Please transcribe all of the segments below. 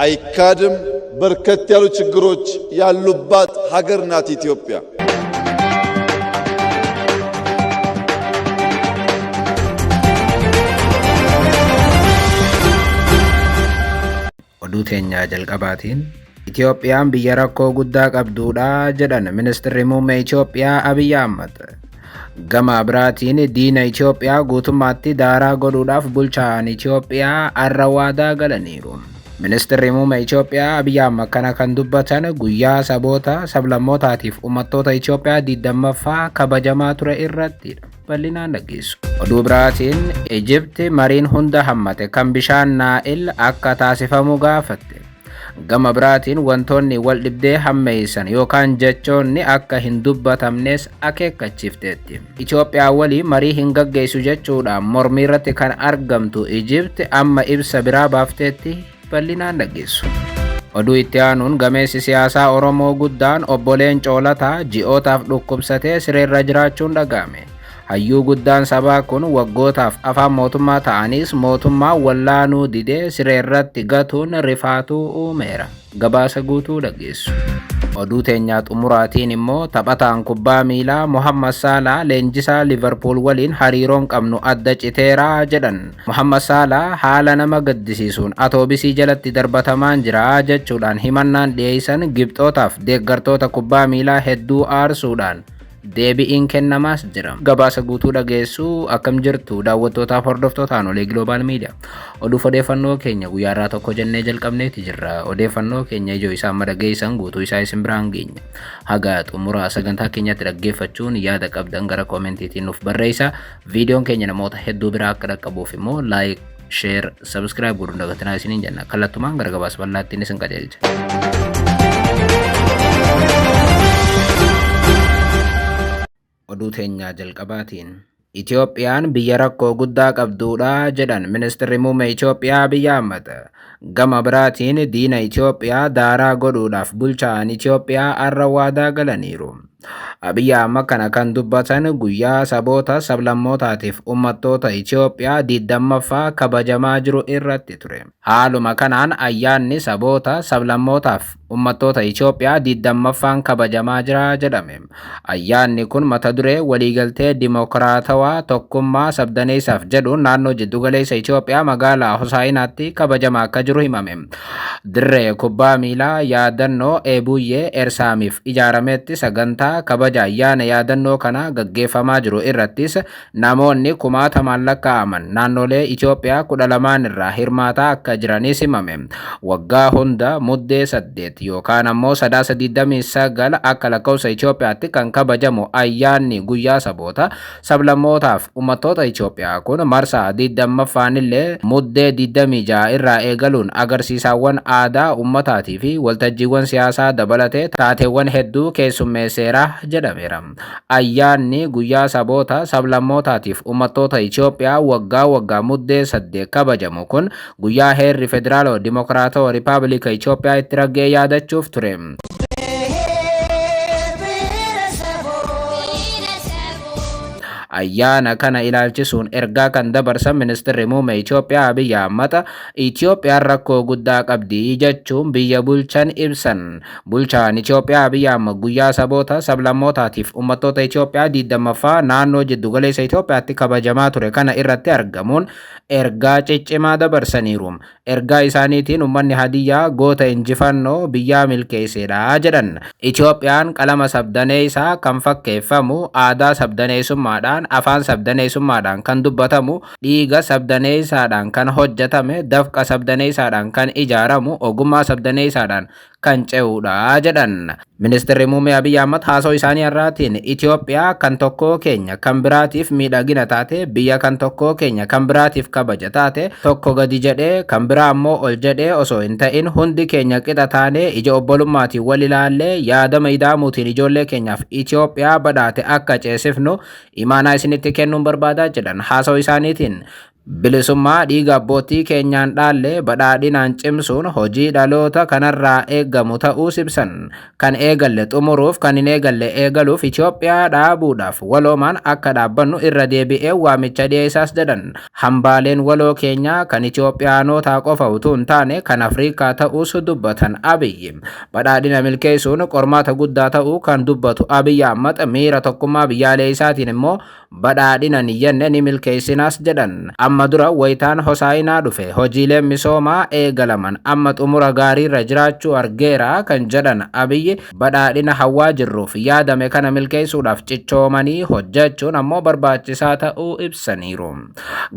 አይካድም በርከት ያሉ ችግሮች ያሉባት ሀገር ናት ኢትዮጵያ። Oduu teenya jalqabaatiin Itoophiyaan biyya rakkoo guddaa qabduudha jedhan Ministeerri Muummee Itoophiyaa Abiy Ahmad. Gama biraatiin diina Itoophiyaa guutummaatti daaraa godhuudhaaf bulchaan Itoophiyaa har'a waadaa galaniiru. Ministeerri Muummee Itoophiyaa Abiy Ahmad kana kan dubbatan guyyaa saboota sablammootaatiif uummattoota Itoophiyaa 20ffaa kabajamaa ture irrattidha. Bal'inaan dhageessu. Oduu biraatiin Ijipti mariin hunda hammate kan bishaan Naa'il akka taasifamu gaafatte. Gama biraatiin wantoonni wal dhibdee hammeessan yookaan jechoonni akka hin dubbatamnes akeekkachiifteetti. Itoophiyaa waliin marii hin gaggeessu jechuudhaan mormii irratti kan argamtu Ijipti amma ibsa biraa baafteetti. Bal'inaan dhageessu. Oduu itti aanuun gameessi siyaasaa Oromoo guddaan obbo Leencoo Lataa ji'ootaaf dhukkubsatee sireerra jiraachuun dhaga'ame. Hayyuu guddaan sabaa kun waggootaaf afaan mootummaa ta'anis mootummaa wallaanuu didee sireerratti gatuun rifaatuu uumeera. Gabaasa guutuu dhageessu. Oduu teenyaa xumuraatiin immoo taphataan kubbaa miilaa Mohammad Salah leenjisaa Liverpool waliin hariiroon qabnu adda citeeraa jedhan. Mohammad Salah haala nama gaddisiisuun atoobisii jalatti darbatamaan jira jechuudhaan himannaan dhiyeessan Gibxootaaf deeggartoota kubbaa miilaa hedduu aarsuudhaan deebiin kennamaas jira. Gabaasa guutuu dhageessu akkam jirtu daawwattootaaf hordoftootaan olee Global Media. Oduu odeeffannoo keenya guyyaa irraa tokko jennee jalqabneeti jirra. Odeeffannoo keenya ijoo isaa madhageessan guutuu isaa isin biraan geenya. Haga xumuraa sagantaa keenyatti dhaggeeffachuun yaada qabdan gara koomentiitiin nuuf barreessaa. Viidiyoon keenya namoota hedduu biraa akka dhaqqabuuf immoo like, share, subscribe godhuun dagatinaa isiniin jenna. Kallattumaan gara gabaasa bal'aattiin isin qajeelcha. Oduu teenyaa jalqabaatiin Itoophiyaan biyya rakkoo guddaa qabduudha jedhan Ministeerri Muummee Itoophiyaa Abiy Ahmad. Gama biraatiin diina Itoophiyaa daaraa godhuudhaaf bulchaan Itoophiyaa har'a waadaa galaniiru. Abiy Ahmad kana kan dubbatan guyyaa saboota sablammootaatiif uummattoota Itoophiyaa 20ffaa kabajamaa jiru irratti ture. Haaluma kanaan ayyaanni saboota sablammootaaf uummattoota Itoophiyaa 20ffaan kabajamaa jira jedhame. Ayyaanni kun mata duree waliigaltee dimokiraatawaa tokkummaa sabdaneessaaf jedhuun naannoo jiddugaleessa Itoophiyaa magaalaa Hosaayinaatti kabajamaa akka jiru himame. Dirree kubbaa miilaa yaadannoo Eebuyyee Ersaamiif ijaarametti sagantaa kabaja ayyaana yaadannoo kana gaggeeffamaa jiru irrattis namoonni kumaatamaan lakkaa'aman naannolee Itoophiyaa 12 irraa hirmaataa akka jiranis himame. Waggaa hunda muddee 8 yookaan ammoo 29 akka lakkoofsa Itoophiyaatti kan kabajamu ayyaanni guyyaa saboota sablammootaaf uummattoota Itoophiyaa kun marsaa 20ffaan illee muddee 26 irraa eegaluun agarsiisawwan aadaa uummataatii fi waltajjiiwwan siyaasaa dabalatee taateewwan hedduu keessummeesseera jedhameera. Ayyaanni guyyaa saboota sablammootaatiif uummattoota Itoophiyaa waggaa muddee 8 kabajamu kun guyyaa heerri federaalawaa dimokiraatawaa Rippaabilika Itoophiyaa itti raggee yaadachuuf ture. Ayyaana kana ilaalchisuun ergaa kan dabarsan Ministeerri Muummee Itoophiyaa Abiy Ahmad Itoophiyaan rakkoo guddaa qabdi jechuun biyya bulchan ibsan. Bulchaan Itoophiyaa Abiy Ahmad guyyaa saboota sablammootaatiif uummattoota Itoophiyaa 20ffaa naannoo jiddugaleessa Itoophiyaatti kabajamaa ture kana irratti argamuun ergaa ciccimaa dabarsaniiru. Ergaa isaaniitiin uummanni Hadiyyaa goota injifannoo biyyaa milkeesseedha jedhan. Itoophiyaan qalama sabdaneessaa kan fakkeeffamu aadaa sabdaneessummaadhaan afaan sabdaneessummaadhaan kan dubbatamu dhiiga sabdaneessaadhaan kan hojjetame dafqa sabdaneessaadhaan kan ijaaramu ogummaa sabdaneessaadhaan kan ce'uudha jedhan. Ministeerri Muummee Abiy Ahmad haasoo isaanii irraatiin Itoophiyaa kan tokkoo keenya kan biraatiif miidhagina taate biyya kan tokkoo keenya kan biraatiif kabaja taate tokko gadi jedhee kan biraa ammoo ol jedhee osoo hin ta'in hundi keenya qixa taanee ija obbolummaatiin wal ilaallee yaadama idaamuutiin ijoollee keenyaaf Itoophiyaa badhaate akka ceesifnu imaanaa isinitti kennuun barbaadaa jedhan haasoo isaaniitiin. bilisummaa dhiiga abbootii keenyaan dhaalle badhaadhinaan cimsuun hojii dhaloota kanarraa eeggamu ta'uu ibsan. Kan eegalle xumuruuf kan hin eegalle eegaluuf Itoophiyaa dhaabuudhaaf waloomaan akka dhaabbannu irra deebi'ee waamicha dhiyeessaas jedhan. Hambaaleen waloo keenyaa kan Itoophiyaanotaa qofa utuu hin taane kan Afrikaa ta'uus dubbatan Abiyyi. Badhaadhina milkeessuun qormaata guddaa ta'uu kan dubbatu Abiy Ahmad miira tokkummaa biyyaalee isaatiin immoo badhaadhina ni jenne ni milkeessinaas jedhan. Amma dura wayitaan Hosaayinaa dhufe hojiileen misoomaa eegalaman amma xumura gaariirra jiraachuu argeera kan jedhan Abiyyi badhaadhina hawaa jirruuf yaadame kana milkeessuudhaaf cichoomanii hojjechuun ammoo barbaachisaa ta'uu ibsaniiru.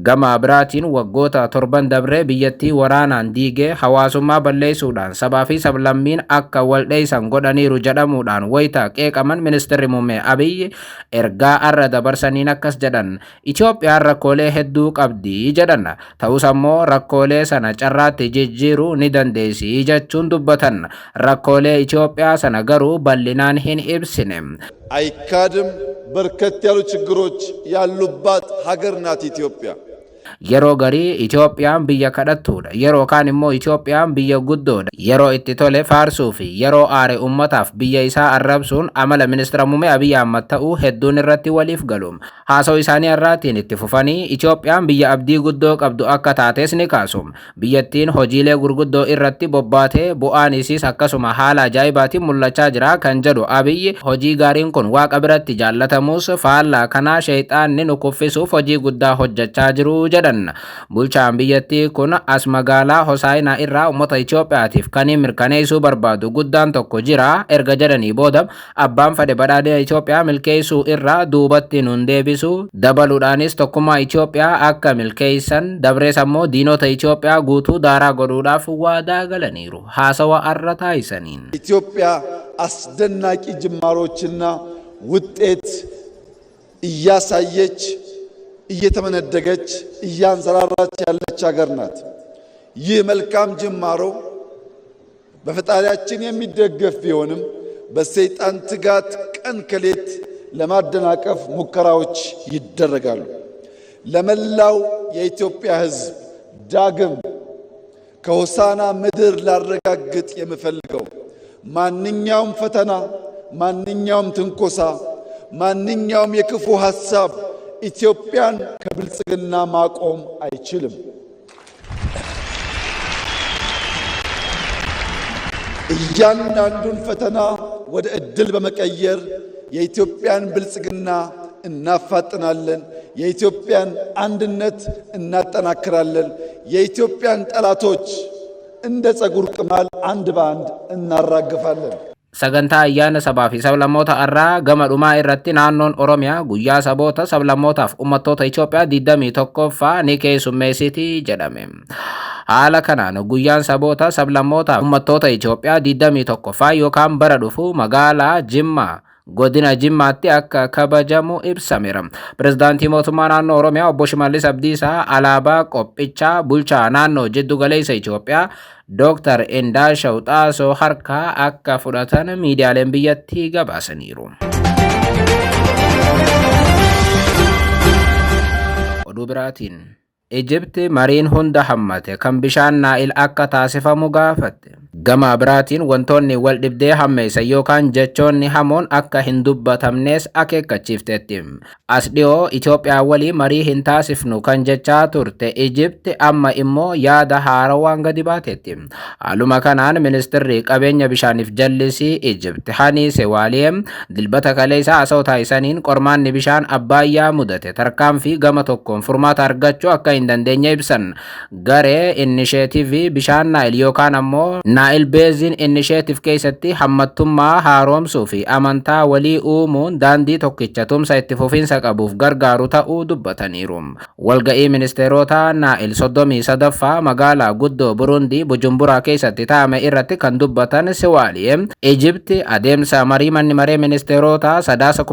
Gama biraatiin waggoota 7 dabree biyyattii waraanaan diigee hawaasummaa balleessuudhaan sabaa fi sablammiin akka wal dheessan godhaniiru jedhamuudhaan wayitaa qeeqaman ministeerri muummee Abiyyi ergaa arra dabarsaniin akkas jedhan. Itoophiyaan rakkoolee hedduu qabdi jedhan. Ta'us ammoo rakkoolee sana carraatti jijjiiruu ni dandeessi jechuun dubbatan. Rakkoolee Itoophiyaa sana garuu bal'inaan hin ibsine. አይካድም በርከት ያሉ ችግሮች ያሉባት ሀገር ናት ኢትዮጵያ። Yeroo garii Itoophiyaan biyya kadhattuudha. Yeroo kaan immoo Itoophiyaan biyya guddoodha. Yeroo itti tole faarsuu fi yeroo aare ummataaf biyya isaa arrabsuun amala ministeera muummee Abiy Ahmad ta'uu hedduun irratti waliif galu. Haasa'u isaanii irraatiin itti fufanii Itoophiyaan biyya abdii guddoo qabdu akka taates ni kaasu. Biyyattiin hojiilee gurguddoo irratti bobbaatee bu'aan isiis akkasuma haala ajaa'ibaatiin mul'achaa jira kan jedhu Abiyyi hojii gaariin kun waaqa biratti jaallatamus faallaa kanaa sheexaanni nu kuffisuuf hojii guddaa hojjechaa jiru jedhan. Bulchaan biyyattii kun as magaalaa Hosaayinaa irraa uummata Itoophiyaatiif kan mirkaneessuu barbaadu guddaan tokko jira erga jedhanii booda abbaan fedhe badhaadhina Itoophiyaa milkeessuu irraa duubatti nun deebisu dabaluudhaanis tokkummaa Itoophiyaa akka milkeessan dabrees ammoo diinota Itoophiyaa guutuu daaraa godhuudhaaf waadaa galaniiru. Haasawa arra taasisaniin ኢትዮጵያ አስደናቂ ጅማሮችና ውጤት እያሳየች እየተመነደገች እያንሰራራች ያለች ሀገር ናት። ይህ መልካም ጅማሮ በፈጣሪያችን የሚደገፍ ቢሆንም በሰይጣን ትጋት ቀን ከሌት ለማደናቀፍ ሙከራዎች ይደረጋሉ። ለመላው የኢትዮጵያ ሕዝብ ዳግም ከሆሳና ምድር ላረጋግጥ የምፈልገው ማንኛውም ፈተና፣ ማንኛውም ትንኮሳ፣ ማንኛውም የክፉ ሐሳብ ኢትዮጵያን ከብልጽግና ማቆም አይችልም። እያንዳንዱን ፈተና ወደ ዕድል በመቀየር የኢትዮጵያን ብልጽግና እናፋጥናለን። የኢትዮጵያን አንድነት እናጠናክራለን። የኢትዮጵያን ጠላቶች እንደ ጸጉር ቅማል አንድ በአንድ እናራግፋለን። Sagantaa ayyaana sabaa fi sablammoota irraa gama dhumaa irratti naannoon Oromiyaa guyyaa saboota sablammootaaf uummattoota Itoophiyaa 21ffaa ni keessummeessiti jedhame. Haala kanaan guyyaan saboota sablammootaaf uummattoota Itoophiyaa 21ffaa yookaan bara dhufu magaalaa Jimmaa godina Jimmaatti akka kabajamu ibsameera. Pirezidaantii mootummaa naannoo Oromiyaa obbo Shimallis Abdiisaa alaabaa qophichaa bulchaa naannoo jiddu galeessa Itoophiyaa Dr. Indaashaw Xaasoo harkaa akka fudhatan miidiyaaleen biyyattii gabaasaniiru. Oduu biraatiin Ijipti mariin hunda hammate kan bishaan Naayil akka taasifamu gaafatte. Gama biraatiin wantoonni wal dhibdee hammeessan yookaan jechoonni hamoon akka hin dubbatamnes akeekkachiifteetti. As dhiyoo Itoophiyaa walii marii hin taasifnu kan jechaa turte Ijipti amma immoo yaada haarawaan gadi baateetti. Haaluma kanaan ministeerri qabeenya bishaaniif jallisii Ijipti Hanii Sewaaliyem dilbata kaleessaa haasa'u taasisaniin qormaanni bishaan Abbaayyaa mudate tarkaanfii gama tokkoon furmaata argachuu akka hin dandeenye ibsan. Garee inisheetivii bishaan Naayil yookaan ammoo Naayil Beezin inisheetiv keessatti hammattummaa haaromsuu fi amantaa walii uumuun daandii tokkicha tumsa itti fufiinsa qabuuf gargaaru ta'uu dubbataniiru. Walga'ii ministeerota Naayil 33ffaa magaalaa guddoo Burundii Bujumburaa keessatti taa'ame irratti kan dubbatan Sewaaliyem Ijipti adeemsa marii manni maree ministeerota sadaasa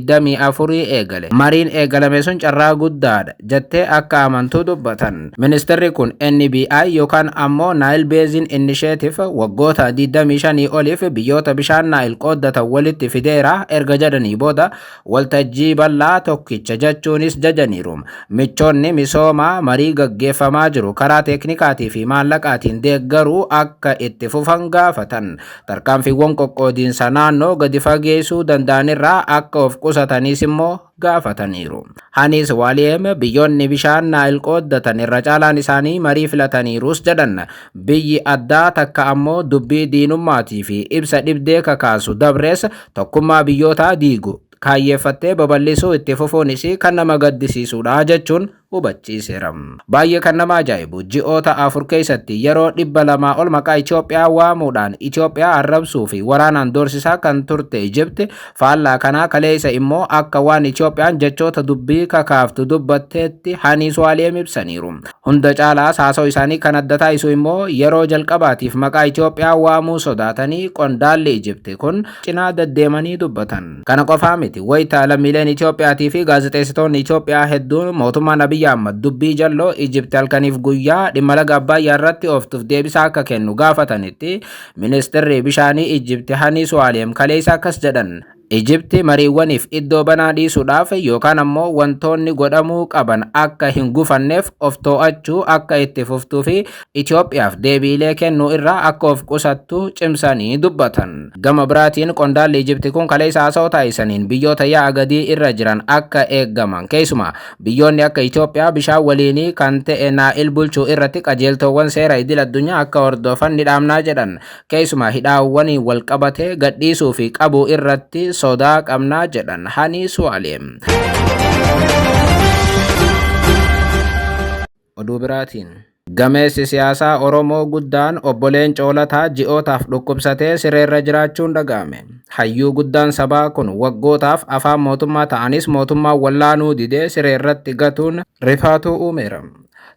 2024 eegale. Mariin eegalame sun carraa guddaadha jettee akka amantuu dubbatan. Ministeerri kun NBI yookaan ammoo Nile Basin Initiative waggoota 25 oliif biyyoota bishaan Nile qooddatan walitti fideera erga jedhanii booda waltajjii bal'aa tokkicha jechuunis jajaniiru. Michoonni misoomaa marii gaggeeffamaa jiru karaa teeknikaatii fi maallaqaatiin deeggaruu akka itti fufan gaafatan. Tarkaanfiiwwan qoqqoodiinsa naannoo gadi fageessuu danda'anirraa akka of qusatanis immoo gaafataniiru. Hanis Waaliyem biyyoonni bishaan Nile qooddatan irra caalaan isaanii marii filataniirus jedhan. Biyyi addaa takka ammoo dubbii diinummaatii fi ibsa dhibdee kakaasu dabrees tokkummaa biyyootaa diigu kaayyeeffattee babal'isuu itti fufuunis kan nama gaddisiisudha jechuun hubachiiseera. Baay'ee kan nama ajaa'ibu ji'oota 4 keessatti yeroo 200 ol maqaa Itoophiyaa waamuudhaan Itoophiyaa arrabsuu fi waraanaan doorsisaa kan turte Ijipti faallaa kanaa kaleessa immoo akka waan Itoophiyaan jechoota dubbii kakaaftu dubbatteetti Hanis Waaliyem ibsaniiru. Hunda caalaas haasa'u isaanii kan adda taasisu immoo yeroo jalqabaatiif maqaa Itoophiyaa waamuu sodaatanii qondaalli Ijipti kun cinaa deddeemanii dubbatan. Kana qofaa miti wayita lammiileen Itoophiyaatii fi gaazexeessitoonni Itoophiyaa hedduun mootummaan Abiy Ahmed dubbii jalloo Ijipti halkaniif guyyaa dhimma laga Abbayyaa irratti ooftuuf deebisaa akka kennu gaafatanitti ministeerri bishaanii Ijipti Hanis Waaliyem kaleessa akkas jedhan. Ijipti mariiwwaniif iddoo banaa dhiisuudhaaf yookaan ammoo wantoonni godhamuu qaban akka hin gufanneef of to'achuu akka itti fuftuu fi Itoophiyaaf deebiilee kennuu irraa akka of qusattu cimsanii dubbatan. Gama biraatiin qondaalli Ijipti kun kaleessa haasa'u taasisaniin biyyoota yaa'a gadii irra jiran akka eeggaman keessumaa biyyoonni akka Itoophiyaa bishaan waliinii kan ta'e Naa'il bulchuu irratti qajeeltoowwan seera idil addunyaa akka hordofan ni dhaamnaa jedhan. Keessumaa hidhaawwanii wal qabatee gadhiisuu fi qabuu irratti sodaa qabnaa jedhan Hanis Waaliyem. Oduu biraatiin gameessi siyaasaa Oromoo guddaan obbo Leencoo Lataa ji'ootaaf dhukkubsatee sireerra jiraachuun dhaga'ame. Hayyuu guddaan sabaa kun waggootaaf afaan mootummaa ta'anis mootummaan wallaanuu didee sireerratti gatuun rifaatuu uumeera.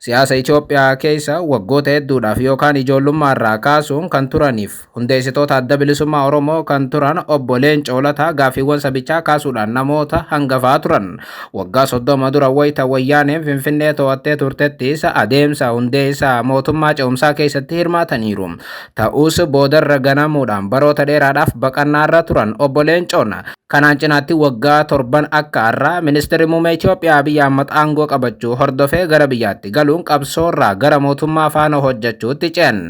Siyaasa Itoophiyaa keessa waggoota hedduudhaaf yookaan ijoollummaa irraa kaasuun kan turaniif hundeessitoota adda bilisummaa Oromoo kan turan obbo Leencoo Lataa gaaffiiwwan sabichaa kaasuudhaan namoota hangafaa turan. Waggaa 30 dura wayita wayyaaneen Finfinnee to'attee turtettis adeemsa hundeessaa mootummaa ce'umsaa keessatti hirmaataniiru. Ta'us boodarra ganamuudhaan baroota dheeraadhaaf baqannaarra turan obbo Leencoon kanaan cinaatti waggaa 7 akka har'aa ministeerri muummee Itoophiyaa Abiy Ahmed aangoo qabachuu hordofee gara biyyaatti galuun qabsoorraa gara mootummaa faana hojjechuutti ce'an.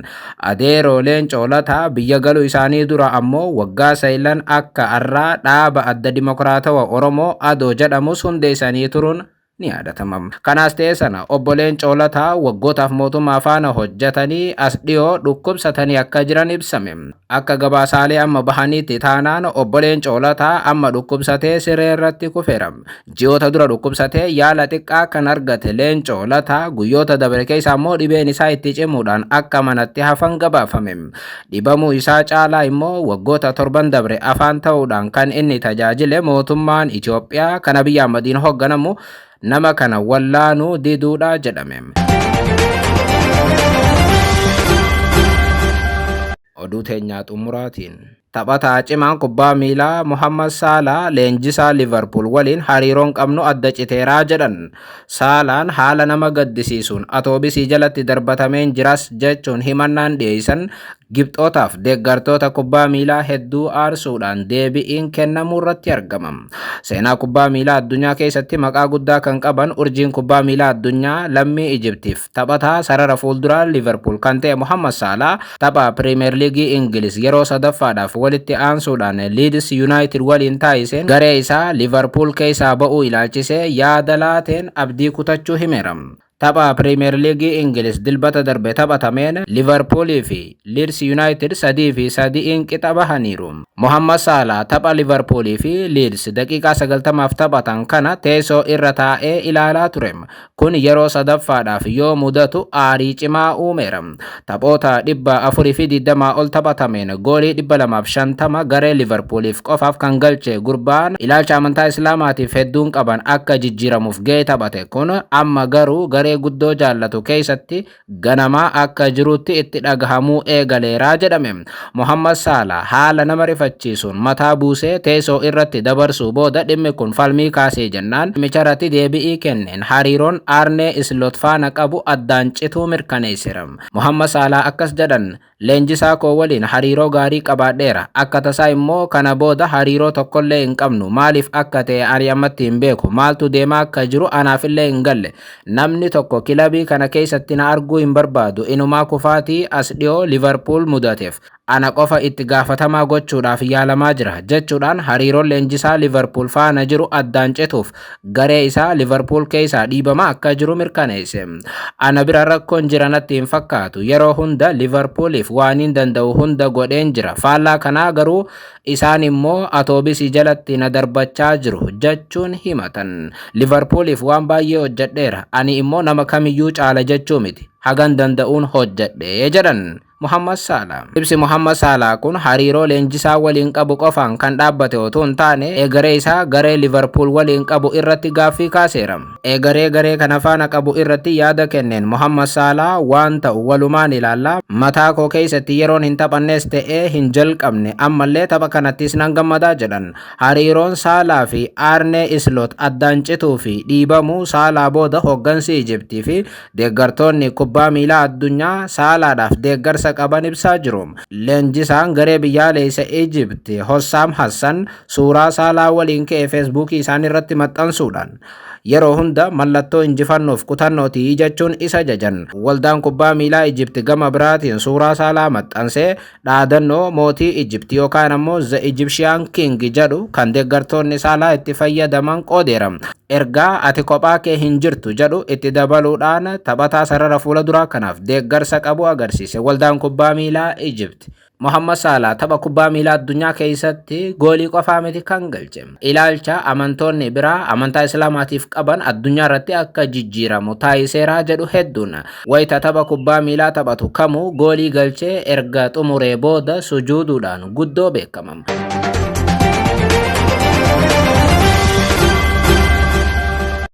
Adeeroo Leencoo Lataa biyya galuu isaanii dura ammoo waggaa 9 akka har'aa dhaaba adda dimokiraatawaa Oromoo ADO jedhamus hundeessanii turuun ni yaadatama. Kanaas ta'e sana obbo Leencoo Lataa waggootaaf mootummaa faana hojjetanii as dhiyoo dhukkubsatanii akka jiran ibsame. Akka gabaasaalee amma bahaniitti taanaan obbo Leencoo Lataa amma dhukkubsatee siree irratti kufeera. Ji'oota dura dhukkubsatee yaala xiqqaa kan argate Leencoo Lataa guyyoota dabre keessa ammoo dhibeen isaa itti cimuudhaan akka manatti hafan gabaafame. Dhibamuu isaa caalaa immoo waggoota 7 dabre afaan ta'uudhaan kan inni tajaajile mootummaan Itoophiyaa kan Abiy Ahmediin hoogganamu nama kana wallaanuu diduudha jedhame. Oduu teenyaa xumuraatiin taphataa cimaan kubbaa miilaa Mohammad Salah leenjisaa Liverpool waliin hariiroon qabnu adda citeeraa jedhan. Salaan haala nama gaddisiisuun atoobisii jalatti darbatameen jiras jechuun himannaan dhiyeessan Gibxootaaf deeggartoota kubbaa miilaa hedduu aarsuudhaan deebi'iin kennamuu irratti argama. Seenaa kubbaa miilaa addunyaa keessatti maqaa guddaa kan qaban urjiin kubbaa miilaa addunyaa lammii Ijiptiif taphataa sarara fuulduraa Liverpool kan ta'e Mohammad Salah tapha Premier League Ingiliz yeroo sadaffaadhaaf walitti aansuudhaan Leeds United waliin taasiseen garee isaa Liverpool keessaa ba'uu ilaalchisee yaada laateen abdii kutachuu himeera. Tapha Premier League Ingiliz dilbata darbe taphatameen Liverpool fi Leeds United 3-3 qixa bahaniiru. Mohammad Salah tapha Liverpool fi Leeds daqiiqaa 90 taphatan kana teessoo irra taa'ee ilaalaa ture. Kun yeroo sadaffaadhaaf yoo mudatu aarii cimaa uumeera. Taphoota 420 ol taphatameen goolii 250 garee Liverpooliif qofaaf kan galche gurbaan ilaalcha amantaa Islaamaatiif hedduun qaban akka jijjiiramuuf ga'ee taphate kun amma garuu garee sagalee guddoo jaallatu keessatti ganamaa akka jirutti itti dhagahamuu eegaleeraa jedhame. Muhammad Salah haala nama rifachiisuun mataa buusee teessoo irratti dabarsuu booda dhimmi kun falmii kaasee jennaan micharratti deebi'ii kenneen hariiroon Arne Slot faana qabu addaan cituu mirkaneessira. Muhammad Salah akkas jedhan leenjisaa koo waliin hariiroo gaarii qabaadheera akka tasaa immoo kana booda hariiroo tokkollee hin qabnu maaliif akka ta'e ani ammatti hin beeku maaltu deemaa akka jiru anaafillee hin galle namni tokko kilabii kana keessatti na arguu hin barbaadu inumaa kufaatii as dhiyoo Liverpool mudateef ana qofa itti gaafatamaa gochuudhaaf yaalamaa jira jechuudhaan hariiroon leenjisaa Liverpool faana jiru addaan cituuf garee isaa Liverpool keessaa dhiibamaa akka jiru mirkaneesse. Ana bira rakkoon jiranatti hin fakkaatu yeroo hunda Liverpooliif waan hin danda'u hunda godheen jira faallaa kanaa garuu isaan immoo atoobisii jalatti na darbachaa jiru jechuun himatan. Liverpooliif waan baay'ee hojjedheera ani immoo nama kamiyyuu caala jechuu miti hagan danda'uun hojjedhe jedhan Muhammad Salah. Ibsi Muhammad Salah kun hariiroo leenjisaa waliin qabu qofaan kan dhaabbate otoo hin taane eegaree isaa garee Liverpool waliin qabu irratti gaaffii kaaseera. Eegaree kana faana qabu irratti yaada kenneen Muhammad Salah waan ta'u walumaan ilaallaa mataa koo keessatti yeroon hin taphannes ta'ee hin jalqabne ammallee tapha kanattis nan gammadaa jedhan. Hariiroon Salah fi Arne Slot addaan cituu fi dhiibamuu Salah booda hooggansi Ijiptii fi deeggartoonni kubbaa miilaa addunyaa Salahadhaaf deeggarsa qaban ibsaa jiru. Leenjisaan garee biyyaalessa Egypt Hossam Hassan suuraa Salah waliin ka'e Facebook isaan irratti maxxansuudhaan yeroo hunda mallattoo injifannoof kutannooti jechuun isa jajan. Waldaan kubbaa miilaa Egypt gama biraatiin suuraa Salah maxxansee dhaadannoo mootii Egypt yookaan ammoo The Egyptian King jedhu kan deeggartoonni Salah itti fayyadaman qoodeera. Ergaa ati kophaa kee hin jirtu jedhu itti dabaluudhaan taphataa sarara fuula duraa kanaaf deeggarsa qabu agarsiise. Waldaan kubbaa miilaa Egypt Muhammad Salah tapha kubbaa miilaa addunyaa keessatti goolii qofaa miti kan galche. Ilaalcha amantoonni biraa amantaa Islaamaatiif qaban addunyaa irratti akka jijjiiramu taasiseera jedhu hedduun wayita tapha kubbaa miilaa taphatu kamuu goolii galchee erga xumuree booda sujuuduudhaan guddoo beekama.